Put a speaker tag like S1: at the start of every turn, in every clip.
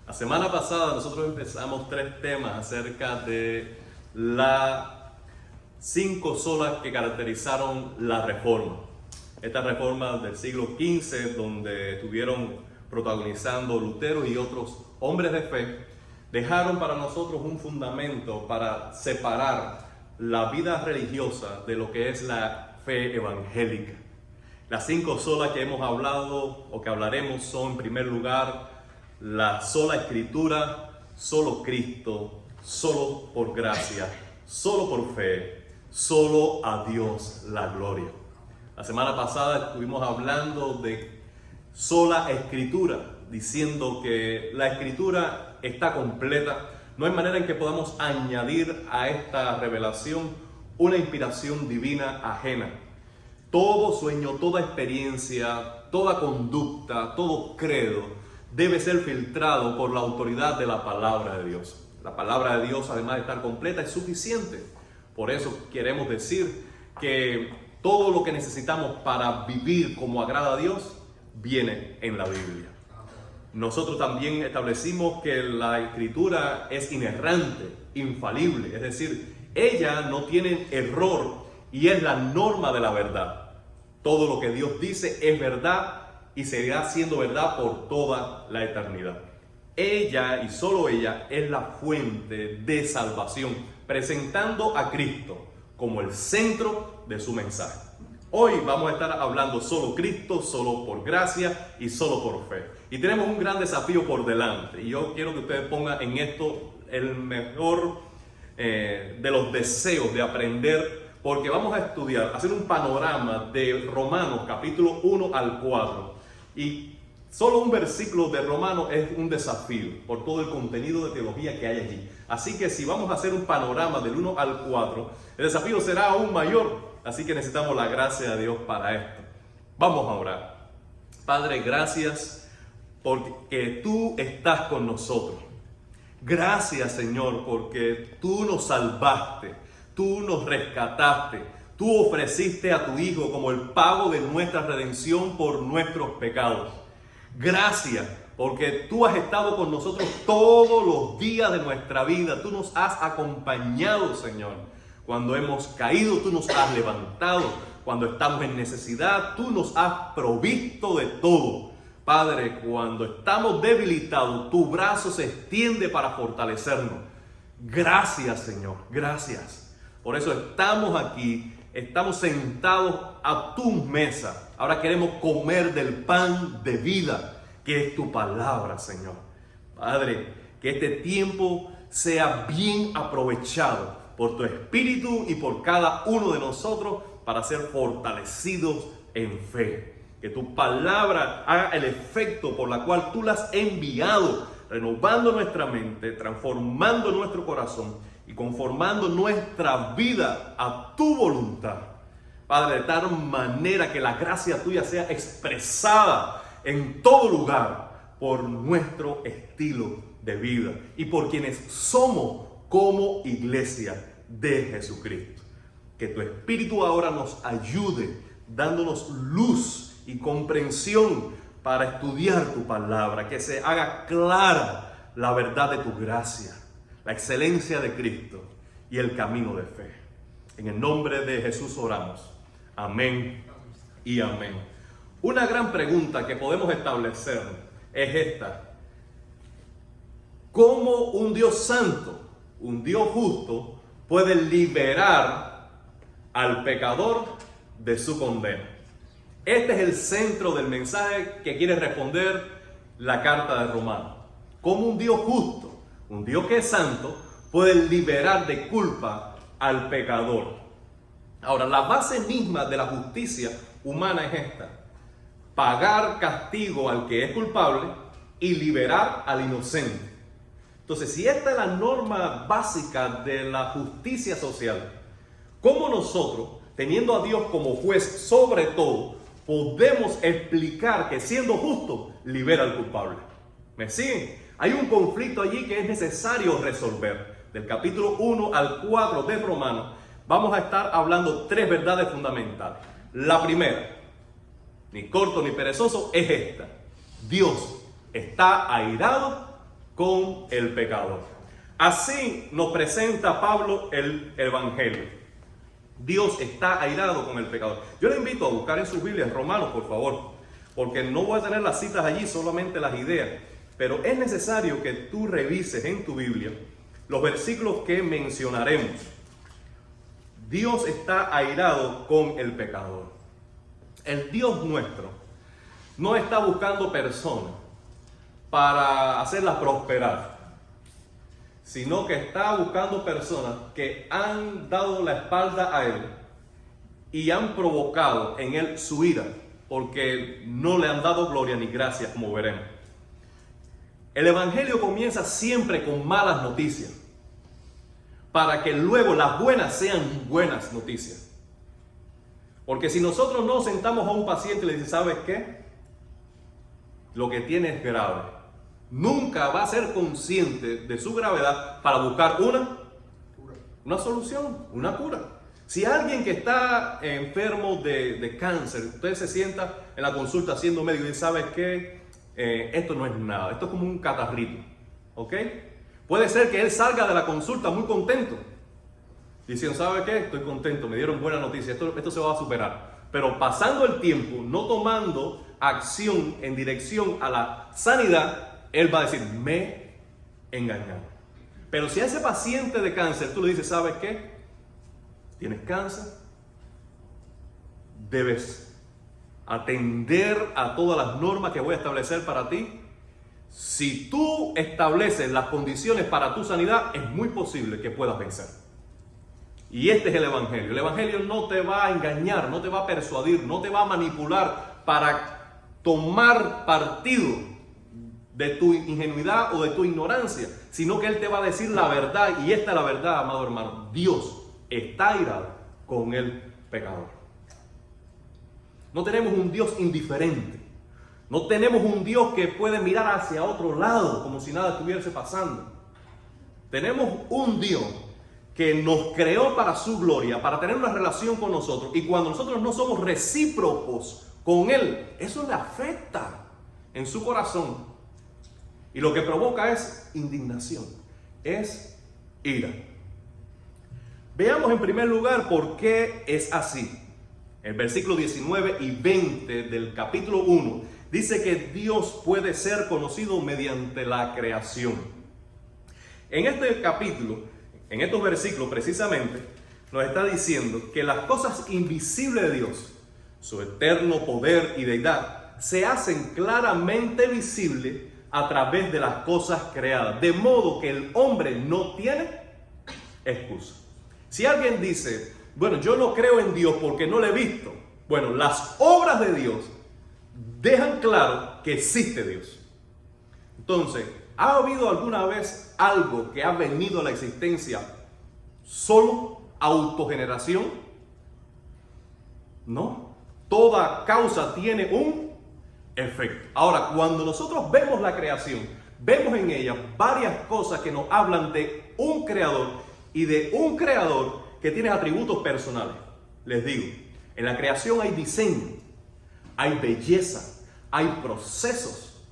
S1: La semana pasada nosotros empezamos 3 temas acerca de las 5 solas que caracterizaron la Reforma. Esta Reforma del siglo XV, donde estuvieron protagonizando Lutero y otros hombres de fe, dejaron para nosotros un fundamento para separar la vida religiosa de lo que es la fe evangélica. Las 5 solas que hemos hablado o que hablaremos son, en primer lugar, la sola Escritura, solo Cristo, solo por gracia, solo por fe, solo a Dios la gloria. La semana pasada estuvimos hablando de sola Escritura, diciendo que la Escritura está completa. No hay manera en que podamos añadir a esta revelación una inspiración divina ajena. Todo sueño, toda experiencia, toda conducta, todo credo debe ser filtrado por la autoridad de la palabra de Dios. La palabra de Dios, además de estar completa, es suficiente. Por eso queremos decir que todo lo que necesitamos para vivir como agrada a Dios viene en la Biblia. Nosotros también establecimos que la Escritura es inerrante, infalible, es decir, ella no tiene error y es la norma de la verdad. Todo lo que Dios dice es verdad y seguirá siendo verdad por toda la eternidad. Ella y solo ella es la fuente de salvación, presentando a Cristo como el centro de su mensaje. Hoy vamos a estar hablando solo Cristo, solo por gracia y solo por fe. Y tenemos un gran desafío por delante. Y yo quiero que ustedes pongan en esto el mejor de los deseos de aprender, porque vamos a estudiar, hacer un panorama de Romanos capítulo 1 al 4. Y solo un versículo de Romanos es un desafío por todo el contenido de teología que hay allí. Así que si vamos a hacer un panorama del 1 al 4, el desafío será aún mayor. Así que necesitamos la gracia de Dios para esto. Vamos a orar. Padre, gracias porque tú estás con nosotros. Gracias, Señor, porque tú nos salvaste, tú nos rescataste. Tú ofreciste a tu Hijo como el pago de nuestra redención por nuestros pecados. Gracias, porque tú has estado con nosotros todos los días de nuestra vida. Tú nos has acompañado, Señor. Cuando hemos caído, tú nos has levantado. Cuando estamos en necesidad, tú nos has provisto de todo. Padre, cuando estamos debilitados, tu brazo se extiende para fortalecernos. Gracias, Señor. Gracias. Por eso estamos aquí. Estamos sentados a tu mesa. Ahora queremos comer del pan de vida, que es tu palabra, Señor. Padre, que este tiempo sea bien aprovechado por tu Espíritu y por cada uno de nosotros para ser fortalecidos en fe. Que tu palabra haga el efecto por la cual tú la has enviado, renovando nuestra mente, transformando nuestro corazón y conformando nuestra vida a tu voluntad. Padre, de tal manera que la gracia tuya sea expresada en todo lugar por nuestro estilo de vida y por quienes somos como iglesia de Jesucristo. Que tu Espíritu ahora nos ayude, dándonos luz y comprensión para estudiar tu palabra, que se haga clara la verdad de tu gracia, la excelencia de Cristo y el camino de fe. En el nombre de Jesús oramos. Amén y amén. Una gran pregunta que podemos establecer es esta: ¿cómo un Dios santo, un Dios justo, puede liberar al pecador de su condena? Este es el centro del mensaje que quiere responder la carta de Romanos. ¿Cómo un Dios justo, un Dios que es santo, puede liberar de culpa al pecador? Ahora, la base misma de la justicia humana es esta: pagar castigo al que es culpable y liberar al inocente. Entonces, si esta es la norma básica de la justicia social, ¿cómo nosotros, teniendo a Dios como juez sobre todo, podemos explicar que siendo justo, libera al culpable? ¿Me siguen? Hay un conflicto allí que es necesario resolver. Del capítulo 1 al 4 de Romanos vamos a estar hablando 3 verdades fundamentales. La primera, ni corto ni perezoso, es esta: Dios está airado con el pecador. Así nos presenta Pablo el Evangelio. Dios está airado con el pecador. Yo le invito a buscar en sus Biblias Romanos, por favor, porque no voy a tener las citas allí, solamente las ideas. Pero es necesario que tú revises en tu Biblia los versículos que mencionaremos. Dios está airado con el pecador. El Dios nuestro no está buscando personas para hacerlas prosperar, sino que está buscando personas que han dado la espalda a Él y han provocado en Él su ira, porque no le han dado gloria ni gracia, como veremos. El Evangelio comienza siempre con malas noticias, para que luego las buenas sean buenas noticias. Porque si nosotros no sentamos a un paciente y le decimos, ¿sabes qué? Lo que tiene es grave. Nunca va a ser consciente de su gravedad para buscar una solución, una cura. Si alguien que está enfermo de cáncer, usted se sienta en la consulta siendo médico y dice, ¿sabes qué? Esto no es nada, esto es como un catarrito, ¿ok? Puede ser que él salga de la consulta muy contento, diciendo, ¿sabe qué? Estoy contento, me dieron buena noticia, esto se va a superar. Pero pasando el tiempo, no tomando acción en dirección a la sanidad, él va a decir, me engañaron. Pero si a ese paciente de cáncer tú le dices, ¿sabes qué? Tienes cáncer, debes atender a todas las normas que voy a establecer para ti. Si tú estableces las condiciones para tu sanidad, es muy posible que puedas vencer. Y este es el Evangelio. El Evangelio no te va a engañar, no te va a persuadir, no te va a manipular para tomar partido de tu ingenuidad o de tu ignorancia, sino que Él te va a decir la verdad. Y esta es la verdad, amado hermano. Dios está airado con el pecador. No tenemos un Dios indiferente. No tenemos un Dios que puede mirar hacia otro lado como si nada estuviese pasando. Tenemos un Dios que nos creó para su gloria, para tener una relación con nosotros. Y cuando nosotros no somos recíprocos con Él, eso le afecta en su corazón. Y lo que provoca es indignación, es ira. Veamos en primer lugar por qué es así. El versículo 19 y 20 del capítulo 1 dice que Dios puede ser conocido mediante la creación. En este capítulo, en estos versículos precisamente, nos está diciendo que las cosas invisibles de Dios, su eterno poder y deidad, se hacen claramente visibles a través de las cosas creadas, de modo que el hombre no tiene excusa. Si alguien dice, bueno, yo no creo en Dios porque no lo he visto, bueno, las obras de Dios dejan claro que existe Dios. Entonces, ¿ha habido alguna vez algo que ha venido a la existencia solo autogeneración? No. Toda causa tiene un efecto. Ahora, cuando nosotros vemos la creación, vemos en ella varias cosas que nos hablan de un creador y de un creador que tiene atributos personales. Les digo, en la creación hay diseño, hay belleza, hay procesos.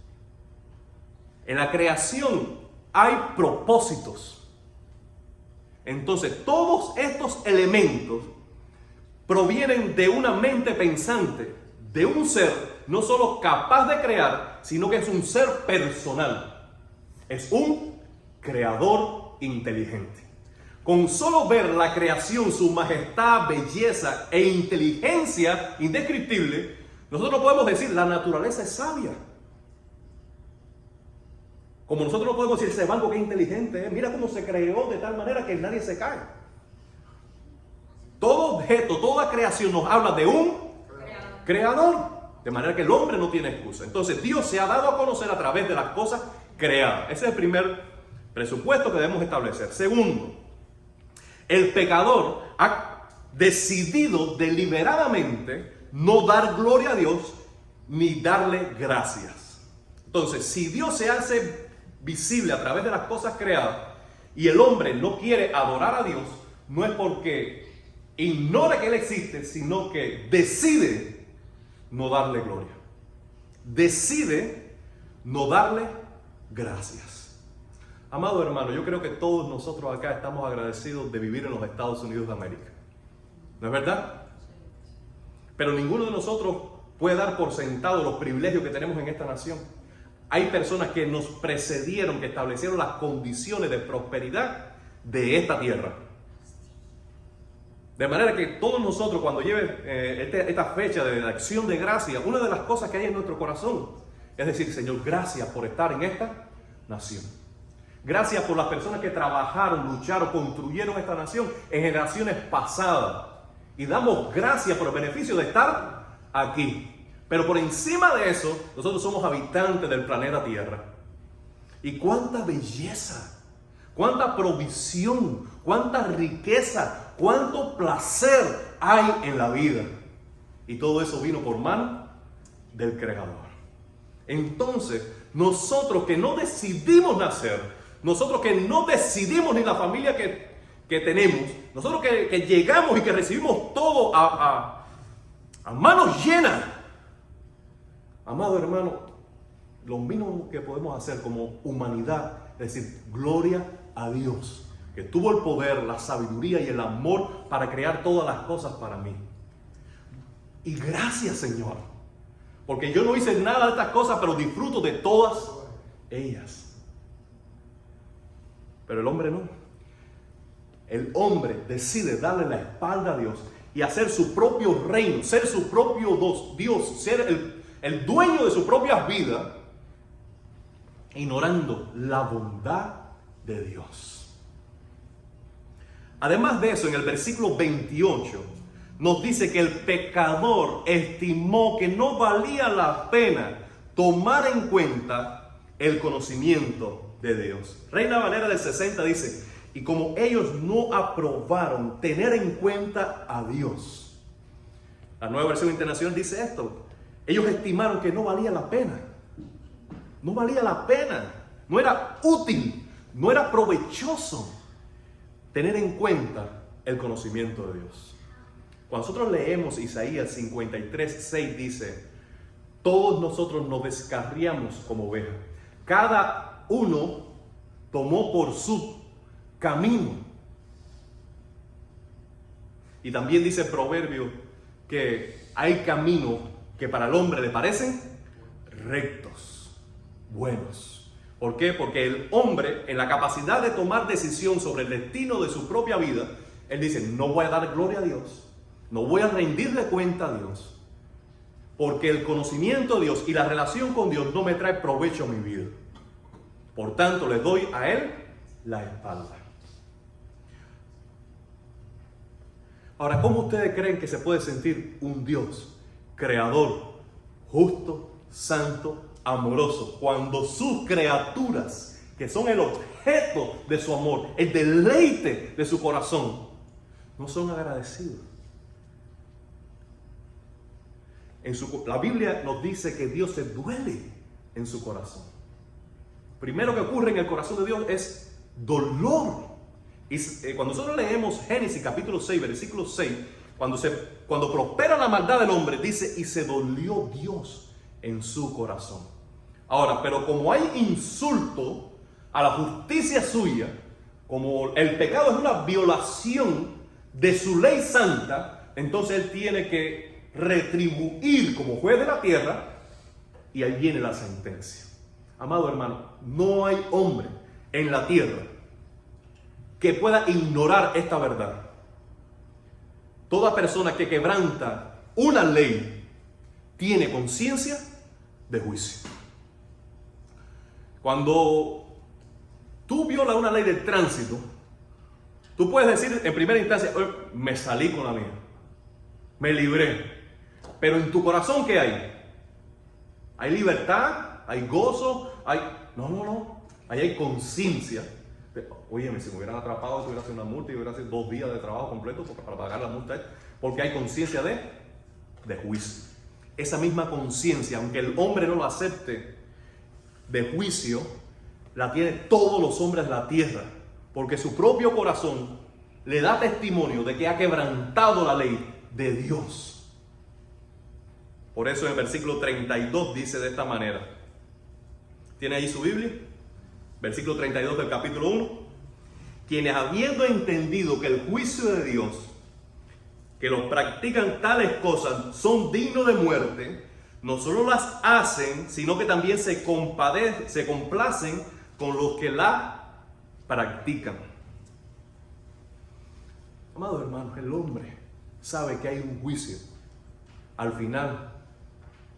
S1: En la creación hay propósitos. Entonces, todos estos elementos provienen de una mente pensante, de un ser no solo capaz de crear, sino que es un ser personal. Es un creador inteligente. Con solo ver la creación, su majestad, belleza e inteligencia indescriptible, nosotros podemos decir, la naturaleza es sabia. Como nosotros no podemos decir, ese banco que es inteligente, mira cómo se creó de tal manera que nadie se cae. Todo objeto, toda creación nos habla de un creador. De manera que el hombre no tiene excusa. Entonces Dios se ha dado a conocer a través de las cosas creadas. Ese es el primer presupuesto que debemos establecer. Segundo, el pecador ha decidido deliberadamente no dar gloria a Dios ni darle gracias. Entonces, si Dios se hace visible a través de las cosas creadas y el hombre no quiere adorar a Dios, no es porque ignora que Él existe, sino que decide no darle gloria. Decide no darle gracias. Amado hermano, yo creo que todos nosotros acá estamos agradecidos de vivir en los Estados Unidos de América. ¿No es verdad? Pero ninguno de nosotros puede dar por sentado los privilegios que tenemos en esta nación. Hay personas que nos precedieron, que establecieron las condiciones de prosperidad de esta tierra. De manera que todos nosotros, cuando lleve esta fecha de acción de gracia, una de las cosas que hay en nuestro corazón es decir, Señor, gracias por estar en esta nación. Gracias por las personas que trabajaron, lucharon, construyeron esta nación en generaciones pasadas. Y damos gracias por el beneficio de estar aquí. Pero por encima de eso, nosotros somos habitantes del planeta Tierra. Y cuánta belleza, cuánta provisión, cuánta riqueza, cuánto placer hay en la vida. Y todo eso vino por mano del Creador. Entonces, nosotros que no decidimos nacer, nosotros que no decidimos ni la familia que tenemos, nosotros que llegamos y que recibimos todo a manos llenas, amado hermano, lo mínimo que podemos hacer como humanidad es decir, gloria a Dios, que tuvo el poder, la sabiduría y el amor para crear todas las cosas para mí. Y gracias, Señor, porque yo no hice nada de estas cosas, pero disfruto de todas ellas. Pero el hombre no. El hombre decide darle la espalda a Dios y hacer su propio reino, ser su propio Dios, ser el dueño de sus propias vidas, ignorando la bondad de Dios. Además de eso, en el versículo 28 nos dice que el pecador estimó que no valía la pena tomar en cuenta el conocimiento de Dios. Reina Valera del 60 dice: y como ellos no aprobaron tener en cuenta a Dios. La Nueva Versión Internacional dice esto: ellos estimaron que no valía la pena. No valía la pena. No era útil, no era provechoso tener en cuenta el conocimiento de Dios. Cuando nosotros leemos Isaías 53:6 dice: todos nosotros nos descarriamos como ovejas, cada uno tomó por su camino. Y también dice el proverbio que hay caminos que para el hombre le parecen rectos, buenos. ¿Por qué? Porque el hombre, en la capacidad de tomar decisión sobre el destino de su propia vida, él dice: no voy a dar gloria a Dios, no voy a rendirle cuenta a Dios, porque el conocimiento de Dios y la relación con Dios no me trae provecho a mi vida. Por tanto, le doy a Él la espalda. Ahora, ¿cómo ustedes creen que se puede sentir un Dios creador, justo, santo, amoroso, cuando sus criaturas, que son el objeto de su amor, el deleite de su corazón, no son agradecidos? La Biblia nos dice que Dios se duele en su corazón. Primero que ocurre en el corazón de Dios es dolor. Y cuando nosotros leemos Génesis capítulo 6, versículo 6, cuando prospera la maldad del hombre, dice: y se dolió Dios en su corazón. Ahora, pero como hay insulto a la justicia suya, como el pecado es una violación de su ley santa, entonces Él tiene que retribuir como juez de la tierra, y ahí viene la sentencia. Amado hermano, no hay hombre en la tierra que pueda ignorar esta verdad. Toda persona que quebranta una ley tiene conciencia de juicio. Cuando tú violas una ley de tránsito, tú puedes decir en primera instancia: me salí con la mía, me libré. Pero en tu corazón, ¿qué hay? ¿Hay libertad? ¿Hay gozo? No. Ahí hay conciencia. Oye, si me hubieran atrapado, si hubiera sido una multa y hubiera sido 2 días de trabajo completo para pagar la multa. Porque hay conciencia de juicio. Esa misma conciencia, aunque el hombre no lo acepte, de juicio, la tienen todos los hombres de la tierra. Porque su propio corazón le da testimonio de que ha quebrantado la ley de Dios. Por eso en el versículo 32 dice de esta manera. ¿Tiene ahí su Biblia? versículo 32 del capítulo 1, quienes habiendo entendido que el juicio de Dios, que los practican tales cosas, son dignos de muerte, no solo las hacen, sino que también se complacen con los que la practican. Amados hermanos, el hombre sabe que hay un juicio al final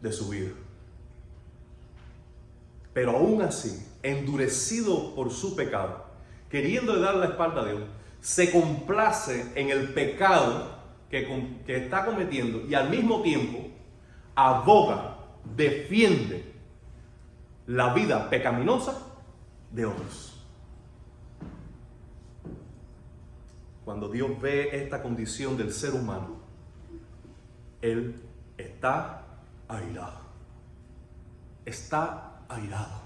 S1: de su vida. Pero aún así, endurecido por su pecado, queriendo dar la espalda a Dios, se complace en el pecado que está cometiendo y al mismo tiempo aboga, defiende la vida pecaminosa de otros. Cuando Dios ve esta condición del ser humano, Él está airado. Está airado.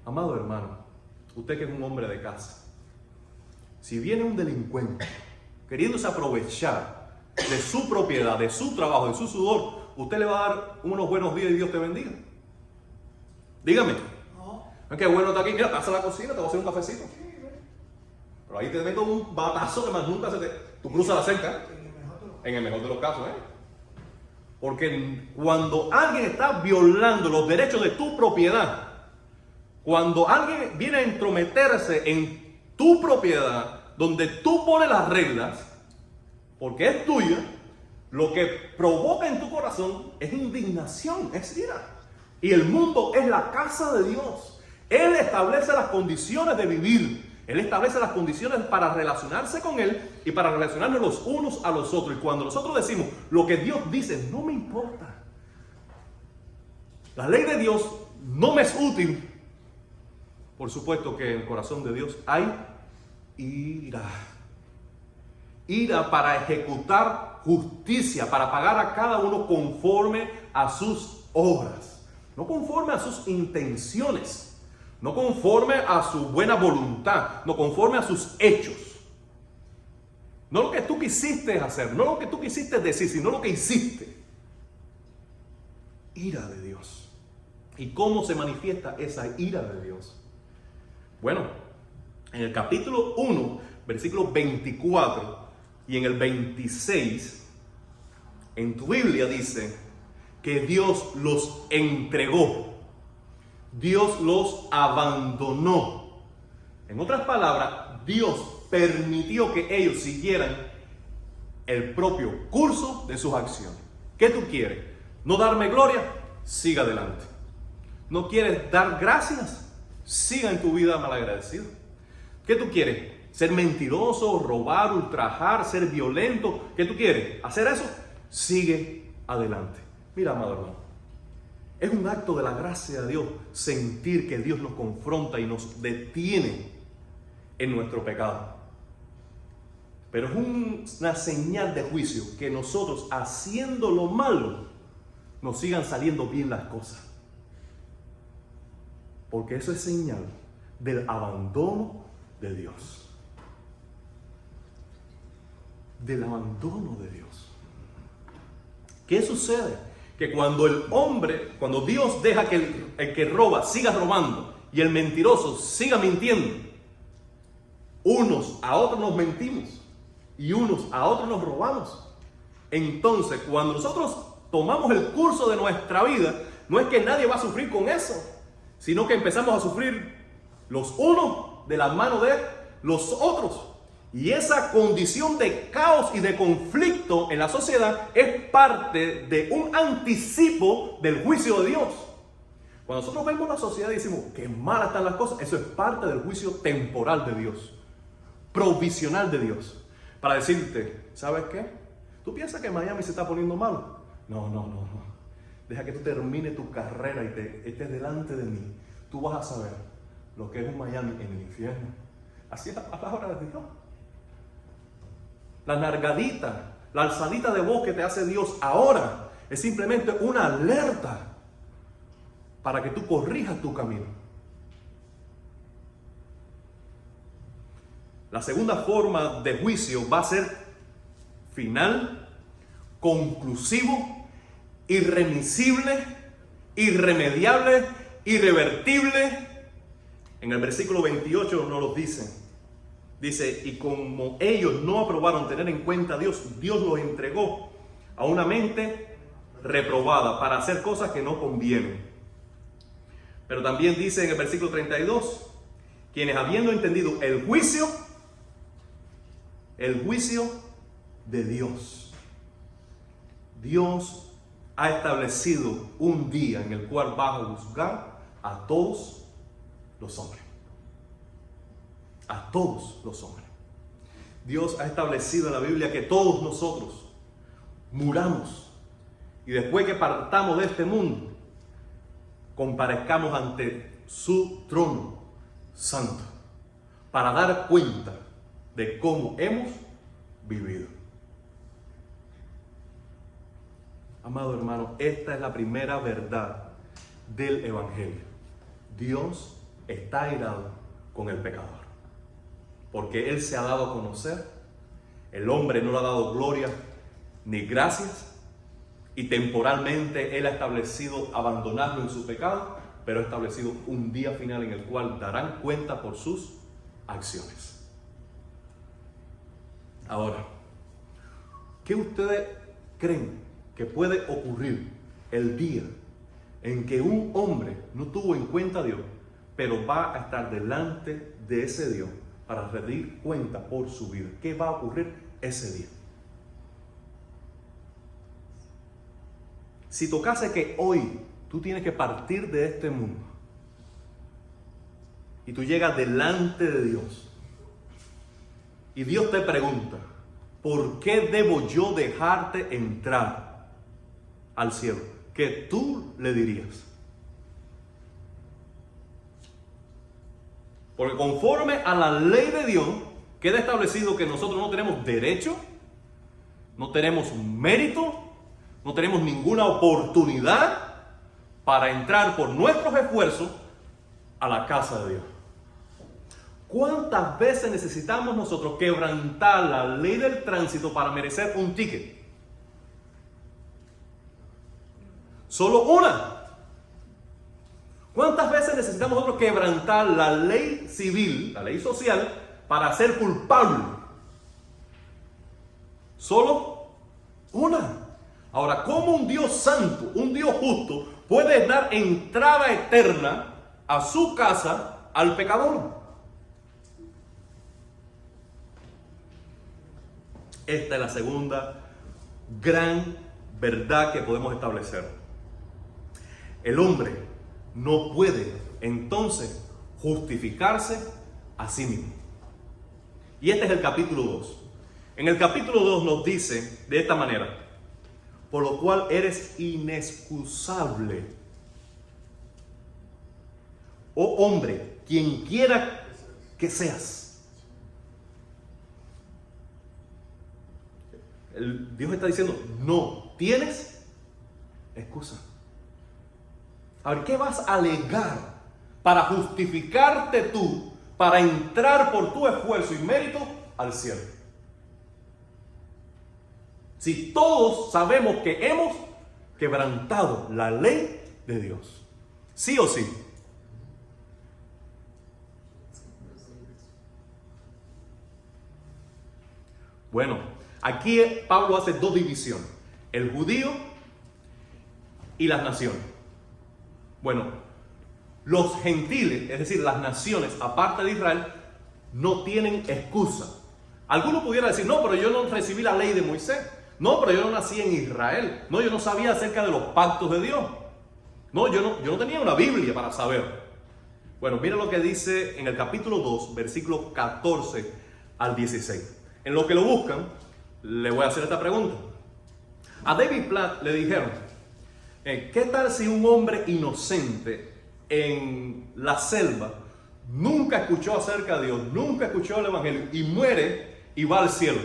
S1: Amado hermano, usted que es un hombre de casa, si viene un delincuente queriéndose aprovechar de su propiedad, de su trabajo, de su sudor, usted le va a dar unos buenos días y Dios te bendiga. Dígame. No. Qué bueno está aquí. Mira, pasa a la cocina, te voy a hacer un cafecito. Pero ahí te meto un batazo que más nunca tú cruzas la cerca. En el mejor de los casos, Porque cuando alguien está violando los derechos de tu propiedad, cuando alguien viene a entrometerse en tu propiedad, donde tú pones las reglas, porque es tuya, lo que provoca en tu corazón es indignación, es ira. Y el mundo es la casa de Dios. Él establece las condiciones de vivir. Él establece las condiciones para relacionarse con Él y para relacionarnos los unos a los otros. Y cuando nosotros decimos lo que Dios dice, no me importa. La ley de Dios no me es útil. Por supuesto que en el corazón de Dios hay ira. Ira para ejecutar justicia, para pagar a cada uno conforme a sus obras. No conforme a sus intenciones. No conforme a su buena voluntad, no conforme a sus hechos. No lo que tú quisiste hacer, no lo que tú quisiste decir, sino lo que hiciste. Ira de Dios. ¿Y cómo se manifiesta esa ira de Dios? Bueno, en el capítulo 1, versículo 24 y en el 26, en tu Biblia dice que Dios los entregó. Dios los abandonó. En otras palabras, Dios permitió que ellos siguieran el propio curso de sus acciones. ¿Qué tú quieres? ¿No darme gloria? Siga adelante. ¿No quieres dar gracias? Siga en tu vida malagradecido. ¿Qué tú quieres? ¿Ser mentiroso, robar, ultrajar, ser violento? ¿Qué tú quieres? ¿Hacer eso? Sigue adelante. Mira, amado hermano. Es un acto de la gracia de Dios sentir que Dios nos confronta y nos detiene en nuestro pecado. Pero es una señal de juicio que nosotros, haciendo lo malo, nos sigan saliendo bien las cosas. Porque eso es señal del abandono de Dios. Del abandono de Dios. ¿Qué sucede? Que cuando cuando Dios deja que el que roba siga robando y el mentiroso siga mintiendo, unos a otros nos mentimos y unos a otros nos robamos. Entonces, cuando nosotros tomamos el curso de nuestra vida, no es que nadie va a sufrir con eso, sino que empezamos a sufrir los unos de la mano de los otros. Y esa condición de caos y de conflicto en la sociedad es parte de un anticipo del juicio de Dios. Cuando nosotros vemos la sociedad y decimos que malas están las cosas, eso es parte del juicio temporal de Dios, provisional de Dios. Para decirte, ¿sabes qué? ¿Tú piensas que Miami se está poniendo malo? No. Deja que tú termines tu carrera y estés delante de mí. Tú vas a saber lo que es un Miami en el infierno. Así es la palabra de Dios. La nargadita, la alzadita de voz que te hace Dios ahora es simplemente una alerta para que tú corrijas tu camino. La segunda forma de juicio va a ser final, conclusivo, irremisible, irremediable, irrevertible En el versículo 28 nos lo dice. Dice, y como ellos no aprobaron tener en cuenta a Dios, Dios los entregó a una mente reprobada para hacer cosas que no convienen. Pero también dice en el versículo 32, quienes habiendo entendido el juicio de Dios. Dios ha establecido un día en el cual va a juzgar a todos los hombres. A todos los hombres. Dios ha establecido en la Biblia que todos nosotros muramos y después que partamos de este mundo, comparezcamos ante su trono santo para dar cuenta de cómo hemos vivido. Amado hermano, esta es la primera verdad del Evangelio. Dios está airado con el pecador, porque Él se ha dado a conocer. El hombre no le ha dado gloria ni gracias, y temporalmente Él ha establecido abandonarlo en su pecado, pero ha establecido un día final en el cual darán cuenta por sus acciones. Ahora, ¿qué ustedes creen que puede ocurrir el día en que un hombre no tuvo en cuenta a Dios, pero va a estar delante de ese Dios para rendir cuenta por su vida? ¿Qué va a ocurrir ese día? Si tocase que hoy tú tienes que partir de este mundo y tú llegas delante de Dios y Dios te pregunta, ¿por qué debo yo dejarte entrar al cielo? ¿Qué tú le dirías? Porque conforme a la ley de Dios queda establecido que nosotros no tenemos derecho, no tenemos mérito, no tenemos ninguna oportunidad para entrar por nuestros esfuerzos a la casa de Dios. ¿Cuántas veces necesitamos nosotros quebrantar la ley del tránsito para merecer un ticket? Solo una. ¿Cuántas veces necesitamos nosotros quebrantar la ley civil, la ley social, para ser culpable? Solo una. Ahora, ¿cómo un Dios santo, un Dios justo, puede dar entrada eterna a su casa al pecador? Esta es la segunda gran verdad que podemos establecer. El hombre no puede entonces justificarse a sí mismo. Y este es el capítulo 2. En el capítulo 2 nos dice de esta manera: por lo cual eres inexcusable, oh hombre, quien quiera que seas. Dios está diciendo, no tienes excusa. A ver, ¿qué vas a alegar para justificarte tú, para entrar por tu esfuerzo y mérito al cielo? Si todos sabemos que hemos quebrantado la ley de Dios, sí o sí. Bueno, aquí Pablo hace dos divisiones: el judío y las naciones. Bueno, los gentiles, es decir, las naciones aparte de Israel, no tienen excusa. Alguno pudiera decir, no, pero yo no recibí la ley de Moisés. No, pero yo no nací en Israel. No, yo no sabía acerca de los pactos de Dios. No, yo no tenía una Biblia para saber. Bueno, mira lo que dice en el capítulo 2, versículos 14 al 16. En lo que lo buscan, le voy a hacer esta pregunta. A David Platt le dijeron, ¿qué tal si un hombre inocente en la selva nunca escuchó acerca de Dios, nunca escuchó el Evangelio y muere y va al cielo?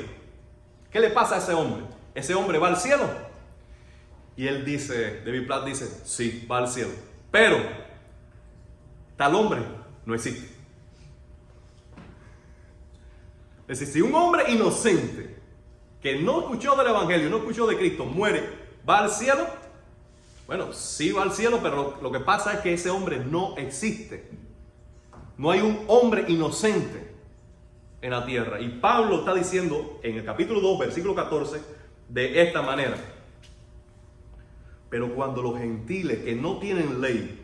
S1: ¿Qué le pasa a ese hombre? ¿Ese hombre va al cielo? Y él dice, David Platt dice, sí, va al cielo. Pero tal hombre no existe. Es decir, si un hombre inocente que no escuchó del Evangelio, no escuchó de Cristo, muere, ¿va al cielo? Bueno, sí va al cielo, pero lo que pasa es que ese hombre no existe. No hay un hombre inocente en la tierra. Y Pablo está diciendo en el capítulo 2, versículo 14, de esta manera. Pero cuando los gentiles que no tienen ley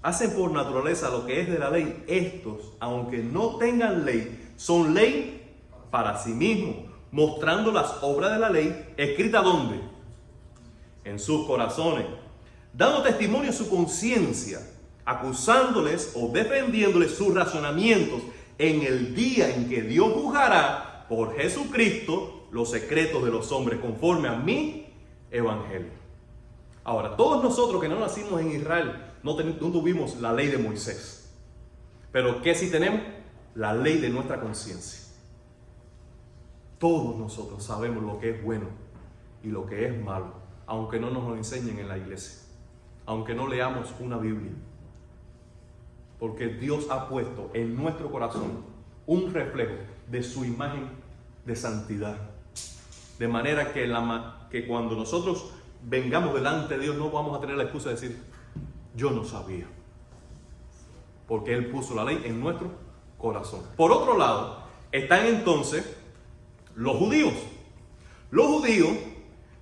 S1: hacen por naturaleza lo que es de la ley, estos, aunque no tengan ley, son ley para sí mismos, mostrando las obras de la ley, escritas ¿dónde? En sus corazones, dando testimonio a su conciencia, acusándoles o defendiéndoles sus razonamientos en el día en que Dios juzgará por Jesucristo los secretos de los hombres, conforme a mi evangelio. Ahora, todos nosotros que no nacimos en Israel, no tuvimos la ley de Moisés. Pero ¿qué sí tenemos? La ley de nuestra conciencia. Todos nosotros sabemos lo que es bueno y lo que es malo, aunque no nos lo enseñen en la iglesia, aunque no leamos una Biblia. Porque Dios ha puesto en nuestro corazón un reflejo de su imagen de santidad. De manera que cuando nosotros vengamos delante de Dios no vamos a tener la excusa de decir, yo no sabía. Porque Él puso la ley en nuestro corazón. Por otro lado, están entonces los judíos. Los judíos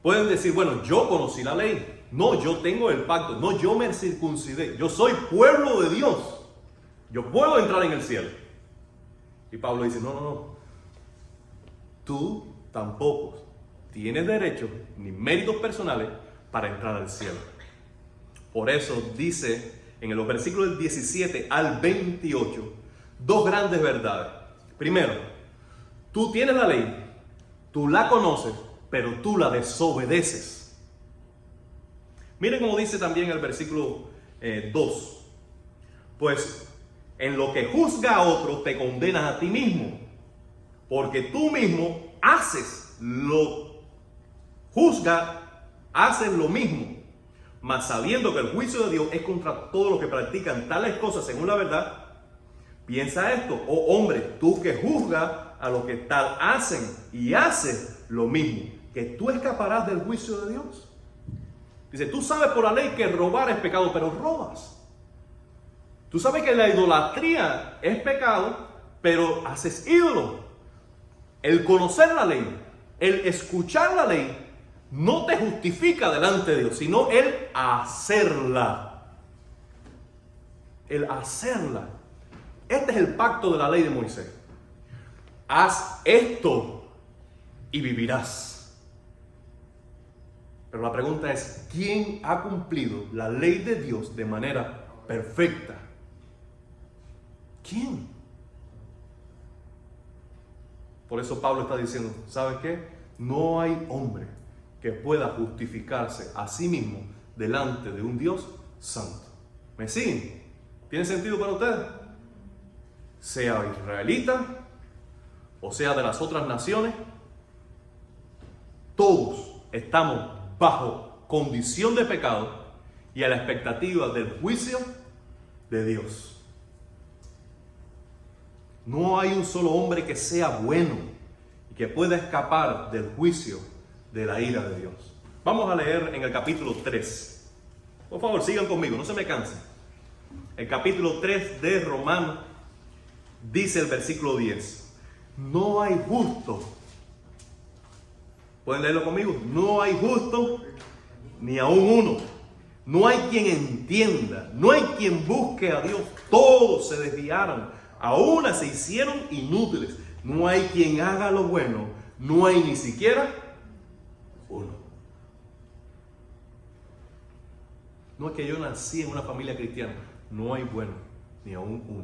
S1: pueden decir, bueno, yo conocí la ley. No, yo tengo el pacto. No, yo me circuncidé. Yo soy pueblo de Dios. Yo puedo entrar en el cielo. Y Pablo dice, no. Tú tampoco tienes derecho ni méritos personales para entrar al cielo. Por eso dice en los versículos del 17 al 28 dos grandes verdades. Primero, tú tienes la ley, tú la conoces, pero tú la desobedeces. Miren cómo dice también el versículo 2. Pues en lo que juzga a otro te condenas a ti mismo, porque tú mismo haces lo mismo, mas sabiendo que el juicio de Dios es contra todos los que practican tales cosas según la verdad. Piensa esto, oh hombre, tú que juzgas a los que tal hacen y haces lo mismo, que tú escaparás del juicio de Dios. Dice, tú sabes por la ley que robar es pecado, pero robas. Tú sabes que la idolatría es pecado, pero haces ídolo. El conocer la ley, el escuchar la ley, no te justifica delante de Dios, sino el hacerla. El hacerla. Este es el pacto de la ley de Moisés. Haz esto y vivirás. Pero la pregunta es, ¿quién ha cumplido la ley de Dios de manera perfecta? ¿Quién? Por eso Pablo está diciendo, ¿sabes qué? No hay hombre que pueda justificarse a sí mismo delante de un Dios santo. ¿Me siguen? ¿Tiene sentido para ustedes? Sea israelita o sea de las otras naciones, todos estamos bajo condición de pecado y a la expectativa del juicio de Dios. No hay un solo hombre que sea bueno y que pueda escapar del juicio de la ira de Dios. Vamos a leer en el capítulo 3. Por favor, sigan conmigo, no se me cansen. El capítulo 3 de Romanos dice el versículo 10. No hay justo. ¿Pueden leerlo conmigo? No hay justo ni aún uno. No hay quien entienda. No hay quien busque a Dios. Todos se desviaron. A una se hicieron inútiles. No hay quien haga lo bueno. No hay ni siquiera uno. No es que yo nací en una familia cristiana. No hay bueno, ni aún uno.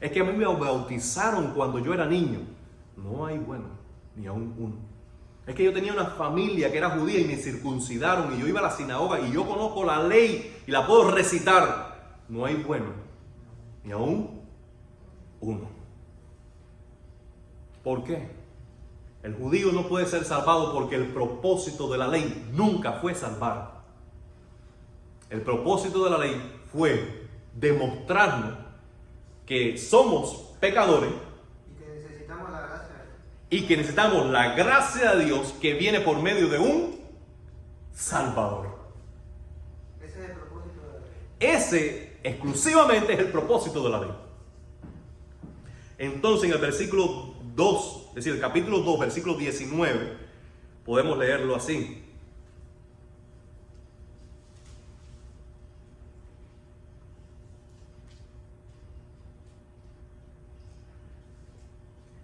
S1: Es que a mí me bautizaron cuando yo era niño. No hay bueno, ni aún uno. Es que yo tenía una familia que era judía y me circuncidaron y yo iba a la sinagoga y yo conozco la ley y la puedo recitar. No hay bueno, ni aún uno. ¿Por qué? El judío no puede ser salvado porque el propósito de la ley nunca fue salvar. El propósito de la ley fue demostrarnos que somos pecadores y que necesitamos la gracia de Dios que viene por medio de un Salvador. Ese es el propósito de la ley. Ese exclusivamente es el propósito de la ley. Entonces en el versículo 2, es decir, el capítulo 2, versículo 19, podemos leerlo así.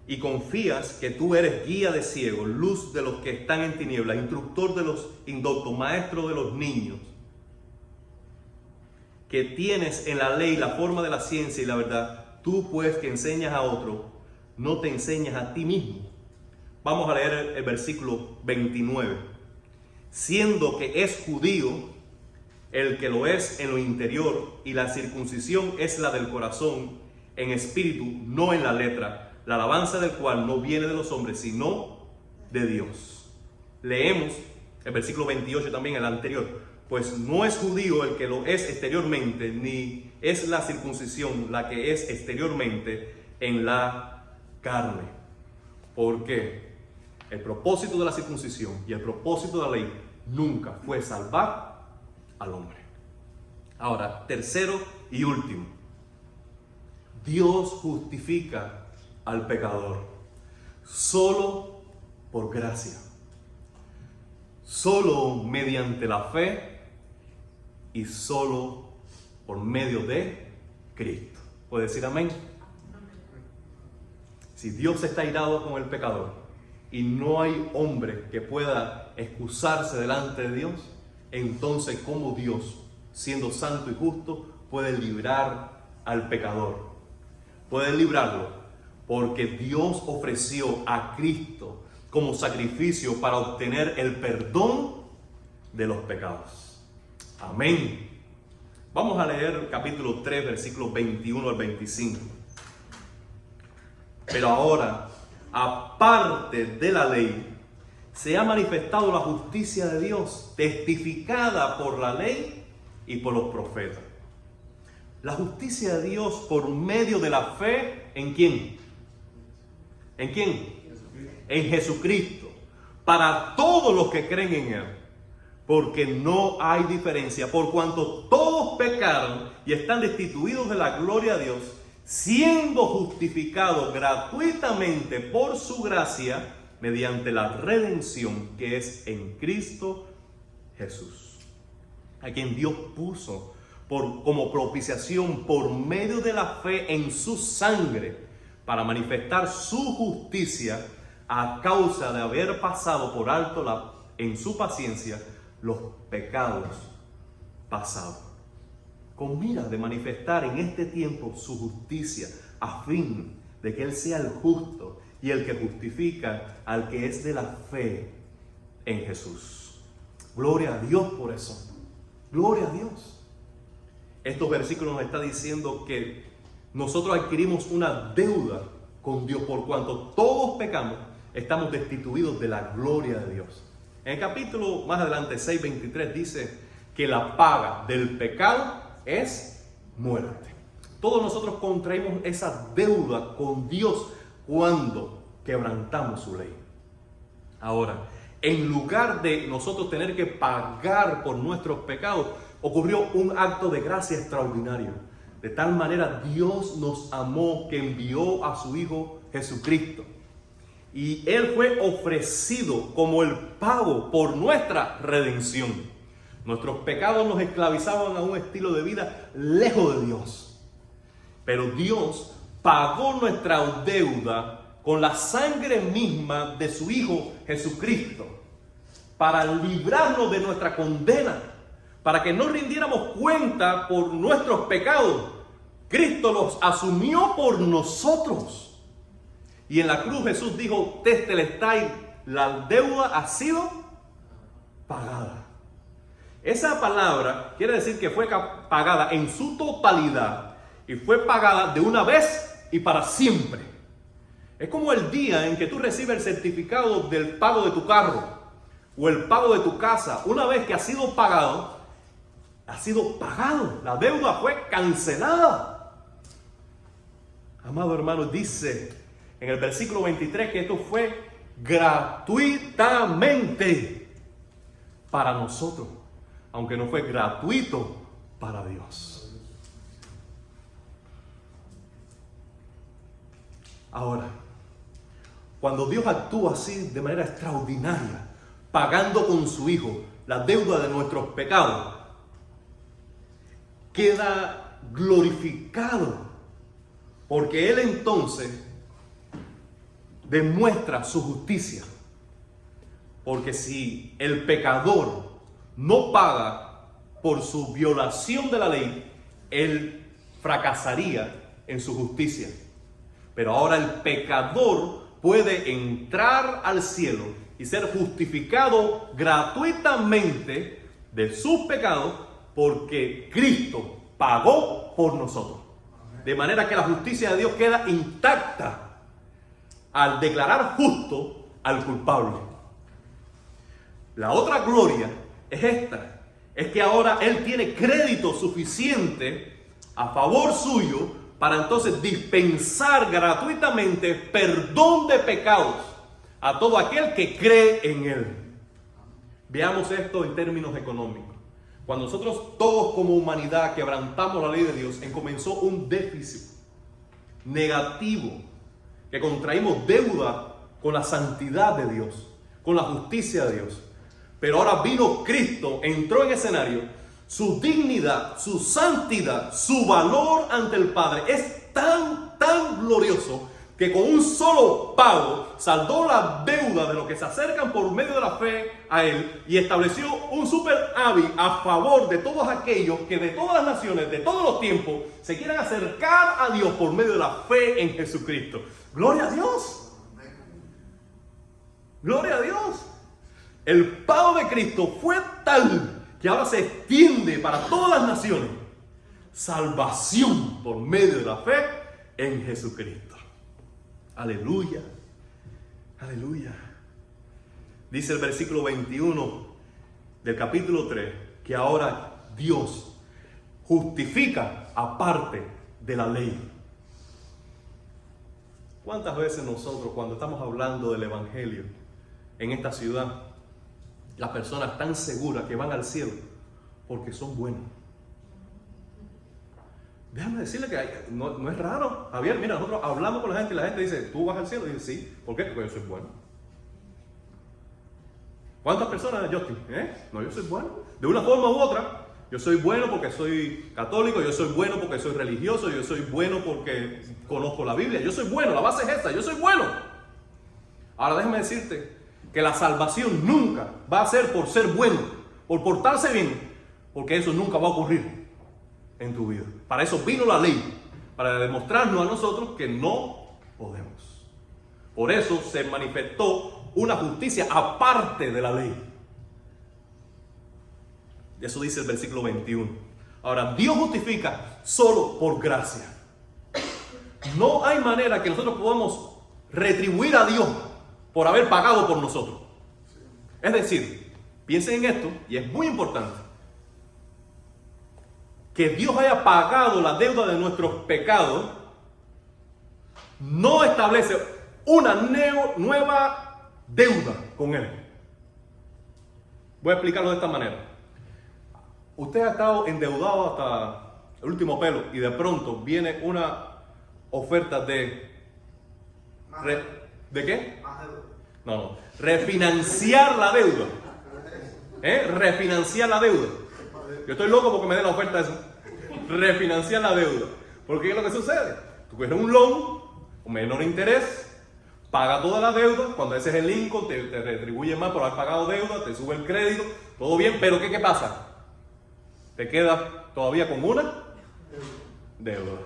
S1: Y confías que tú eres guía de ciegos, luz de los que están en tinieblas, instructor de los indoctos, maestro de los niños, que tienes en la ley la forma de la ciencia y la verdad, tú pues que enseñas a otro, no te enseñas a ti mismo. Vamos a leer el versículo 29. Siendo que es judío el que lo es en lo interior, y la circuncisión es la del corazón, en espíritu, no en la letra, la alabanza del cual no viene de los hombres, sino de Dios. Leemos el versículo 28 también, el anterior. Pues no es judío el que lo es exteriormente, ni es la circuncisión la que es exteriormente en la carne. ¿Por qué? El propósito de la circuncisión y el propósito de la ley nunca fue salvar al hombre. Ahora, tercero y último. Dios justifica al pecador solo por gracia, solo mediante la fe y solo por medio de Cristo. ¿Puede decir amén? Si Dios está irado con el pecador y no hay hombre que pueda excusarse delante de Dios, entonces ¿cómo Dios, siendo santo y justo, puede librar al pecador? Puede librarlo porque Dios ofreció a Cristo como sacrificio para obtener el perdón de los pecados. Amén. Vamos a leer capítulo 3, versículos 21 al 25. Pero ahora, aparte de la ley, se ha manifestado la justicia de Dios, testificada por la ley y por los profetas. La justicia de Dios por medio de la fe, ¿en quién? ¿En quién? En Jesucristo. Para todos los que creen en Él. Porque no hay diferencia. Por cuanto todos pecaron y están destituidos de la gloria de Dios, siendo justificados gratuitamente por su gracia, mediante la redención que es en Cristo Jesús. A quien Dios puso como propiciación por medio de la fe en su sangre, para manifestar su justicia a causa de haber pasado por alto en su paciencia los pecados pasados, con mira de manifestar en este tiempo su justicia, a fin de que Él sea el justo y el que justifica al que es de la fe en Jesús. Gloria a Dios por eso. Gloria a Dios. Estos versículos nos están diciendo que nosotros adquirimos una deuda con Dios por cuanto todos pecamos, estamos destituidos de la gloria de Dios. En el capítulo más adelante, 6:23, dice que la paga del pecado es muerte. Todos nosotros contraímos esa deuda con Dios cuando quebrantamos su ley. Ahora, en lugar de nosotros tener que pagar por nuestros pecados, ocurrió un acto de gracia extraordinario. De tal manera Dios nos amó que envió a su Hijo Jesucristo. Y Él fue ofrecido como el pago por nuestra redención. Nuestros pecados nos esclavizaban a un estilo de vida lejos de Dios. Pero Dios pagó nuestra deuda con la sangre misma de su Hijo Jesucristo, para librarnos de nuestra condena, para que no rindiéramos cuenta por nuestros pecados. Cristo los asumió por nosotros. Y en la cruz Jesús dijo, Tetelestai, la deuda ha sido pagada. Esa palabra quiere decir que fue pagada en su totalidad y fue pagada de una vez y para siempre. Es como el día en que tú recibes el certificado del pago de tu carro o el pago de tu casa. Una vez que ha sido pagado, la deuda fue cancelada. Amado hermano, dice en el versículo 23 que esto fue gratuitamente para nosotros, aunque no fue gratuito para Dios. Ahora, cuando Dios actúa así de manera extraordinaria, pagando con su Hijo la deuda de nuestros pecados, queda glorificado, porque Él entonces demuestra su justicia. Porque si el pecador no paga por su violación de la ley, él fracasaría en su justicia. Pero ahora el pecador puede entrar al cielo y ser justificado gratuitamente de sus pecados porque Cristo pagó por nosotros. De manera que la justicia de Dios queda intacta al declarar justo al culpable. La otra gloria es esta, es que ahora Él tiene crédito suficiente a favor suyo para entonces dispensar gratuitamente perdón de pecados a todo aquel que cree en Él. Veamos esto en términos económicos. Cuando nosotros todos como humanidad quebrantamos la ley de Dios, comenzó un déficit negativo, que contraímos deuda con la santidad de Dios, con la justicia de Dios. Pero ahora vino Cristo, entró en escenario, su dignidad, su santidad, su valor ante el Padre es tan glorioso que con un solo pago saldó la deuda de los que se acercan por medio de la fe a Él y estableció un superávit a favor de todos aquellos que de todas las naciones, de todos los tiempos, se quieran acercar a Dios por medio de la fe en Jesucristo. ¡Gloria a Dios! ¡Gloria a Dios! El pago de Cristo fue tal que ahora se extiende para todas las naciones. Salvación por medio de la fe en Jesucristo. Aleluya. Aleluya. Dice el versículo 21 del capítulo 3 que ahora Dios justifica aparte de la ley. ¿Cuántas veces nosotros cuando estamos hablando del evangelio en esta ciudad, las personas están seguras que van al cielo porque son buenos? Déjame decirle que no es raro. Javier, mira, nosotros hablamos con la gente y la gente dice, ¿tú vas al cielo? Y dice, sí. ¿Por qué? Porque yo soy bueno. ¿Cuántas personas, Justin? No, yo soy bueno. De una forma u otra, yo soy bueno porque soy católico, yo soy bueno porque soy religioso, yo soy bueno porque conozco la Biblia. Yo soy bueno, la base es esta, yo soy bueno. Ahora déjame decirte que la salvación nunca va a ser por ser bueno, por portarse bien, porque eso nunca va a ocurrir en tu vida. Para eso vino la ley, para demostrarnos a nosotros que no podemos. Por eso se manifestó una justicia aparte de la ley. Eso dice el versículo 21. Ahora, Dios justifica solo por gracia. No hay manera que nosotros podamos retribuir a Dios por haber pagado por nosotros. Es decir, piensen en esto, y es muy importante. Que Dios haya pagado la deuda de nuestros pecados no establece una nueva deuda con Él. Voy a explicarlo de esta manera. Usted ha estado endeudado hasta el último pelo y de pronto viene una oferta de... ¿De qué? No. Refinanciar la deuda. Refinanciar la deuda. Yo estoy loco porque me dé la oferta de eso. Refinanciar la deuda. Porque ¿qué es lo que sucede? Tú coges un loan con menor interés, paga toda la deuda, cuando ese es el income, te retribuye más por haber pagado deuda, te sube el crédito, todo bien, pero ¿qué pasa? Te quedas todavía con una deuda.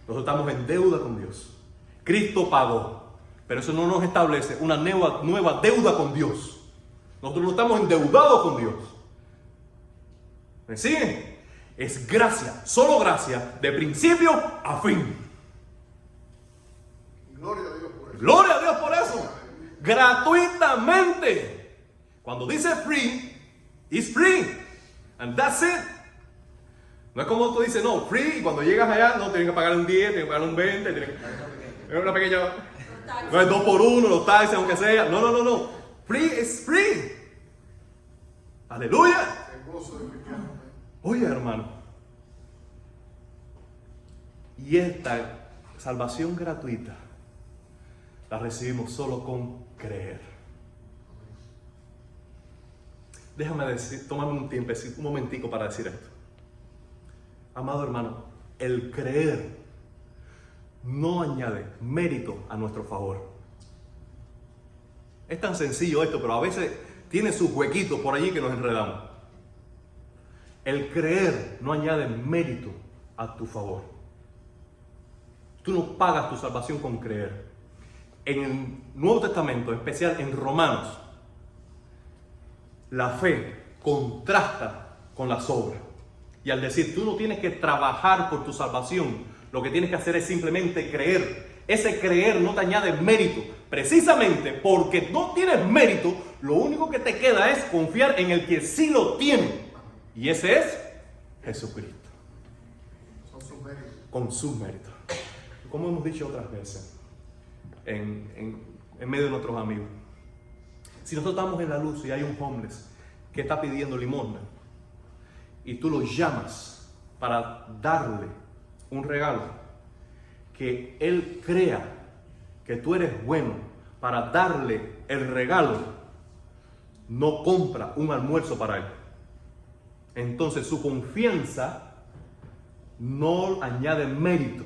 S1: Nosotros estamos en deuda con Dios. Cristo pagó, pero eso no nos establece una nueva deuda con Dios. Nosotros no estamos endeudados con Dios. ¿Me siguen? Es gracia, solo gracia, de principio a fin.
S2: Gloria a Dios por eso.
S1: Gloria a Dios por eso. Gratuitamente. Cuando dice free, it's free. And that's it. No es como tú dices, no, free, y cuando llegas allá, no, tienes que pagar un 10, tienes que pagar un 20, tienes que... una pequeña... No es 2 por 1, los taxis, aunque sea. No. Free is free. Aleluya. Oye, hermano. Y esta salvación gratuita la recibimos solo con creer. Déjame tomarme un tiempo, un momentico para decir esto. Amado hermano, el creer no añade mérito a nuestro favor. Es tan sencillo esto, pero a veces tiene sus huequitos por allí que nos enredamos. El creer no añade mérito a tu favor. Tú no pagas tu salvación con creer. En el Nuevo Testamento, en especial en Romanos, la fe contrasta con las obras. Y al decir, tú no tienes que trabajar por tu salvación, lo que tienes que hacer es simplemente creer. Ese creer no te añade mérito. Precisamente porque no tienes mérito, lo único que te queda es confiar en el que sí lo tiene. Y ese es Jesucristo. Con sus méritos. Como hemos dicho otras veces, en medio de nuestros amigos. Si nosotros estamos en la luz y hay un homeless que está pidiendo limosna, y tú lo llamas para darle un regalo, que él crea que tú eres bueno para darle el regalo, no compra un almuerzo para él. Entonces su confianza no añade mérito.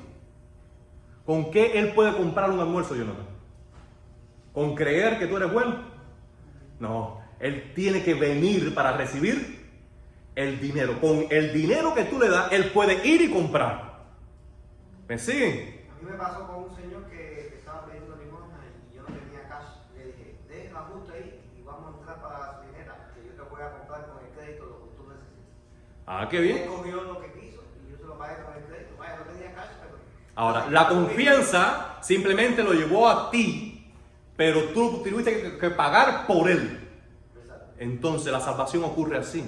S1: ¿Con qué él puede comprar un almuerzo, Jonathan? ¿Con creer que tú eres bueno? No, él tiene que venir para recibir el dinero. Con el dinero que tú le das, él puede ir y comprar. ¿Me siguen?
S2: A mí me pasó con un señor que estaba pidiendo limosna y yo no tenía cash. Le dije, déjala justo ahí y vamos a entrar para la gasolinera, que yo te voy a comprar con el crédito lo que tú necesitas.
S1: Ah, qué bien.
S2: Él cogió lo que quiso y yo se lo pagué con el crédito. Vaya, no tenía cash, pero...
S1: Ahora, la confianza simplemente lo llevó a ti, pero tú tuviste que pagar por él. Entonces la salvación ocurre así.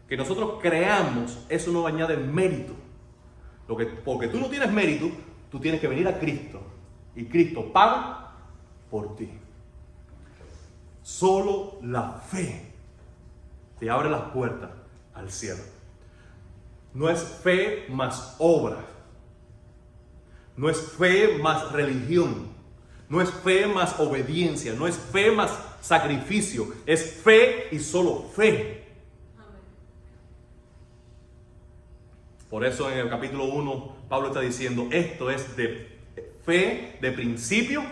S1: Que nosotros creamos, eso no añade mérito. Porque tú no tienes mérito, tú tienes que venir a Cristo. Y Cristo paga por ti. Solo la fe te abre las puertas al cielo. No es fe más obra. No es fe más religión. No es fe más obediencia. No es fe más sacrificio. Es fe y solo fe. Por eso en el capítulo 1 Pablo está diciendo, esto es de fe de principio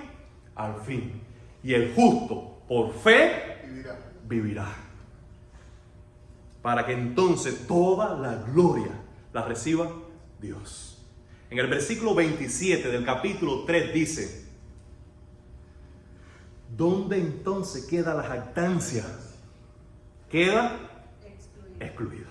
S1: al fin. Y el justo por fe vivirá. Para que entonces toda la gloria la reciba Dios. En el versículo 27 del capítulo 3 dice, ¿dónde entonces queda la jactancia? Queda excluida.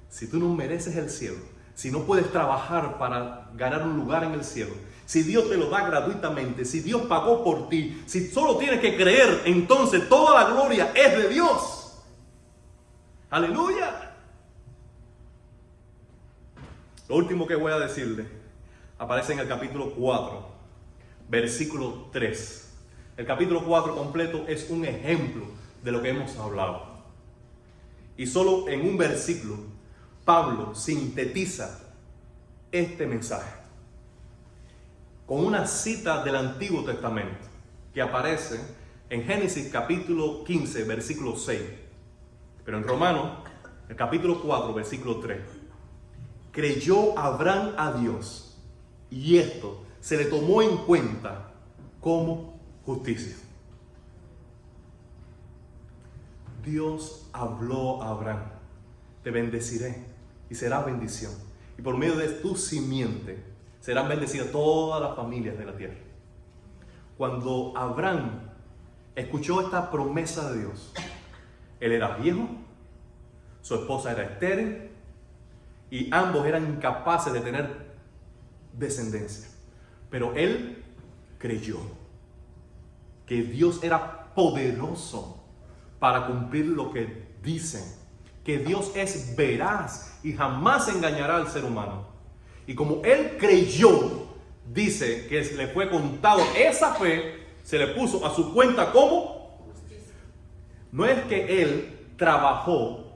S1: Si tú no mereces el cielo, si no puedes trabajar para ganar un lugar en el cielo, si Dios te lo da gratuitamente, si Dios pagó por ti, si solo tienes que creer, entonces toda la gloria es de Dios. Aleluya. Lo último que voy a decirle aparece en el capítulo 4, versículo 3. El capítulo 4 completo es un ejemplo de lo que hemos hablado. Y solo en un versículo, Pablo sintetiza este mensaje con una cita del Antiguo Testamento que aparece en Génesis capítulo 15, versículo 6. Pero en Romanos, el capítulo 4, versículo 3. Creyó Abraham a Dios y esto se le tomó en cuenta como justicia. Dios habló a Abraham, te bendeciré y serás bendición. Y por medio de tu simiente serán bendecidas todas las familias de la tierra. Cuando Abraham escuchó esta promesa de Dios, él era viejo, su esposa era estéril y ambos eran incapaces de tener descendencia. Pero él creyó que Dios era poderoso para cumplir lo que dice, que Dios es veraz y jamás engañará al ser humano. Y como él creyó, dice que le fue contado esa fe, se le puso a su cuenta como justicia. No es que él trabajó,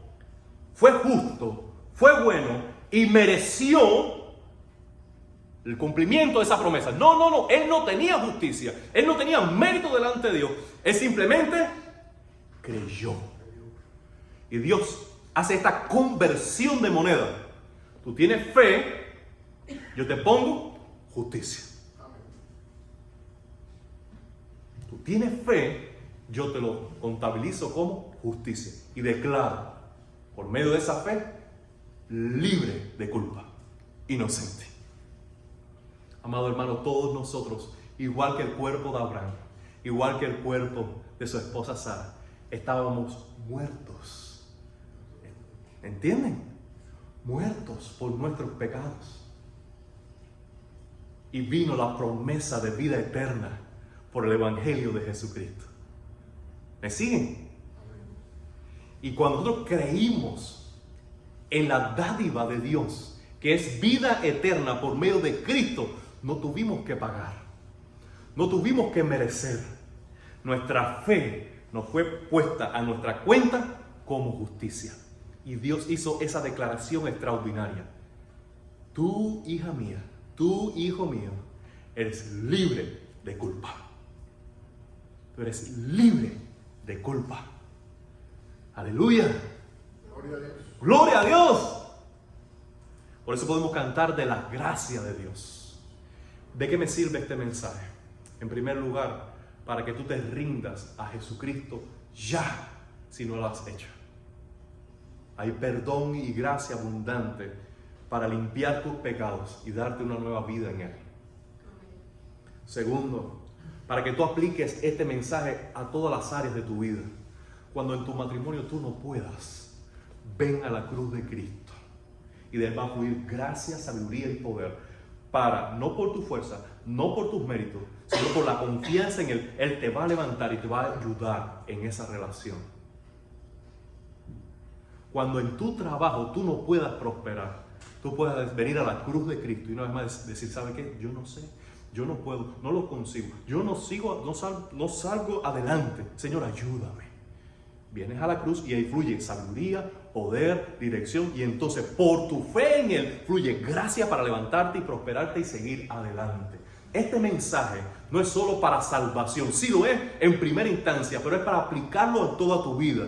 S1: fue justo, fue bueno y mereció el cumplimiento de esa promesa. No, él no tenía justicia, él no tenía mérito delante de Dios, él simplemente creyó. Y Dios hace esta conversión de moneda. Tú tienes fe, yo te pongo justicia. Tú tienes fe, yo te lo contabilizo como justicia y declaro, por medio de esa fe, libre de culpa, inocente. Amado hermano, todos nosotros, igual que el cuerpo de Abraham, igual que el cuerpo de su esposa Sara, estábamos muertos. ¿Entienden? Muertos por nuestros pecados. Y vino la promesa de vida eterna por el Evangelio de Jesucristo. ¿Me siguen? Y cuando nosotros creímos en la dádiva de Dios, que es vida eterna por medio de Cristo, no tuvimos que pagar, no tuvimos que merecer. Nuestra fe nos fue puesta a nuestra cuenta como justicia. Y Dios hizo esa declaración extraordinaria. Tú, hija mía, tú, hijo mío, eres libre de culpa. Tú eres libre de culpa. Aleluya.
S3: Gloria a Dios.
S1: Gloria a Dios. Por eso podemos cantar de la gracia de Dios. ¿De qué me sirve este mensaje? En primer lugar, para que tú te rindas a Jesucristo ya, si no lo has hecho. Hay perdón y gracia abundante para limpiar tus pecados y darte una nueva vida en Él. Segundo, para que tú apliques este mensaje a todas las áreas de tu vida. Cuando en tu matrimonio tú no puedas, ven a la cruz de Cristo y de él va a fluir gracia, sabiduría y poder para, no por tu fuerza, no por tus méritos, sino por la confianza en Él. Él te va a levantar y te va a ayudar en esa relación. Cuando en tu trabajo tú no puedas prosperar, tú puedas venir a la cruz de Cristo y una vez más decir, ¿sabe qué? Yo no sé, yo no puedo, no lo consigo, yo no salgo adelante. Señor, ayúdame. Vienes a la cruz y ahí fluye sabiduría, poder, dirección, y entonces por tu fe en Él fluye gracia para levantarte y prosperarte y seguir adelante. Este mensaje no es solo para salvación, sí lo es en primera instancia, pero es para aplicarlo en toda tu vida.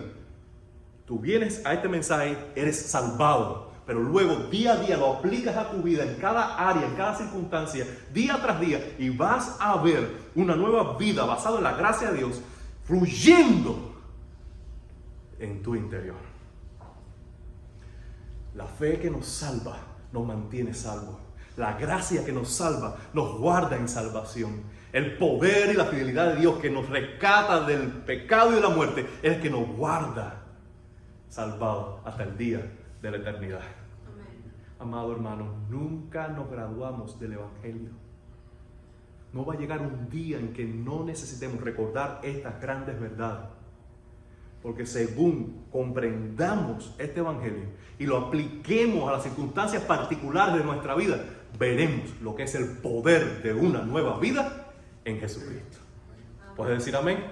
S1: Tú vienes a este mensaje, eres salvado, pero luego día a día lo aplicas a tu vida en cada área, en cada circunstancia, día tras día, y vas a ver una nueva vida basada en la gracia de Dios fluyendo en tu interior. La fe que nos salva nos mantiene salvos. La gracia que nos salva nos guarda en salvación. El poder y la fidelidad de Dios que nos rescata del pecado y de la muerte es el que nos guarda salvados hasta el día de la eternidad. Amén. Amado hermano, nunca nos graduamos del Evangelio. No va a llegar un día en que no necesitemos recordar estas grandes verdades. Porque según comprendamos este Evangelio y lo apliquemos a las circunstancias particulares de nuestra vida, veremos lo que es el poder de una nueva vida en Jesucristo. ¿Puedes decir amén?